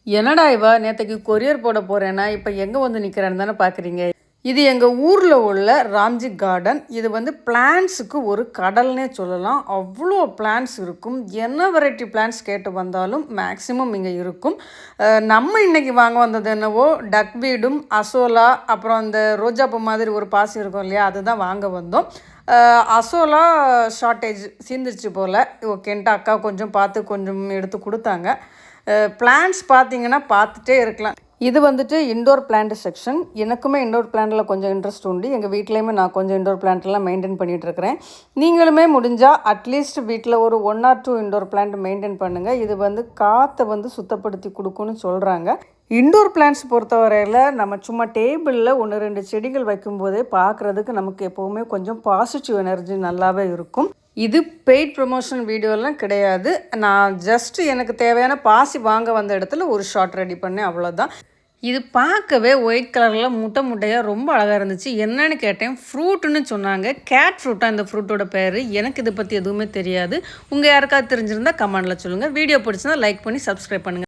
என்னடா இவ நேற்றுக்கு கொரியர் போட போகிறேன்னா இப்போ எங்கே வந்து நிற்கிறேன்னு தானே பார்க்குறீங்க. இது எங்கள் ஊரில் உள்ள ராம்ஜி கார்டன். இது வந்து பிளான்ட்ஸுக்கு ஒரு கடல்னே சொல்லலாம். அவ்வளோ பிளான்ட்ஸ் இருக்கும். என்ன வெரைட்டி பிளான்ட்ஸ் கேட்டு வந்தாலும் மேக்ஸிமம் இங்கே இருக்கும். நம்ம இன்றைக்கி வாங்க வந்தது என்னவோ டக்வீடும் அசோலா அப்புறம் அந்த ரோஜாப்பூ மாதிரி ஒரு பாசி இருக்கும் இல்லையா, அதுதான் வாங்க வந்தோம். அசோலா ஷார்ட்டேஜ் சீந்துருச்சு போல். ஓகேன்ட்டு அக்கா கொஞ்சம் பார்த்து கொஞ்சம் எடுத்து கொடுத்தாங்க. பிளான்ட்ஸ் பார்த்தீங்கன்னா பார்த்துட்டே இருக்கலாம். இது வந்துட்டு இண்டோர் பிளான்ட் செக்ஷன். எனக்குமே இண்டோர் பிளான்ட்டில் கொஞ்சம் இன்ட்ரெஸ்ட் உண்டு. எங்கள் வீட்லேயுமே நான் கொஞ்சம் இண்டோர் பிளான்ட்லாம் மெயின்டைன் பண்ணிகிட்ருக்கிறேன். நீங்களுமே முடிஞ்சால் அட்லீஸ்ட் வீட்டில் ஒரு 1 or 2 இண்டோர் பிளான்ட் மெயின்டைன் பண்ணுங்கள். இது வந்து காற்றை வந்து சுத்தப்படுத்தி கொடுக்குன்னு சொல்கிறாங்க. இண்டோர் பிளான்ட்ஸ் பொறுத்தவரையில் நம்ம சும்மா டேபிளில் 1-2 செடிகள் வைக்கும்போதே பார்க்குறதுக்கு நமக்கு எப்போவுமே கொஞ்சம் பாசிட்டிவ் எனர்ஜி நல்லாவே இருக்கும். இது பெய்ட் ப்ரொமோஷன் வீடியோலாம் கிடையாது. நான் ஜஸ்ட்டு எனக்கு தேவையான பாசி வாங்க வந்த இடத்துல ஒரு ஷார்ட் ரெடி பண்ணேன், அவ்வளோதான். இது பார்க்கவே ஒயிட் கலரில் முட்டையாக ரொம்ப அழகாக இருந்துச்சு. என்னன்னு கேட்டேன். ஃப்ரூட்டுன்னு சொன்னாங்க. கேட் ஃப்ரூட்டாக இந்த ஃப்ரூட்டோட பேர். எனக்கு இதை பற்றி எதுவுமே தெரியாது. உங்கள் யாருக்காவது தெரிஞ்சிருந்தால் கமெண்டில் சொல்லுங்கள். வீடியோ பிடிச்சிருந்தா லைக் பண்ணி சப்ஸ்கிரைப் பண்ணுங்கள்.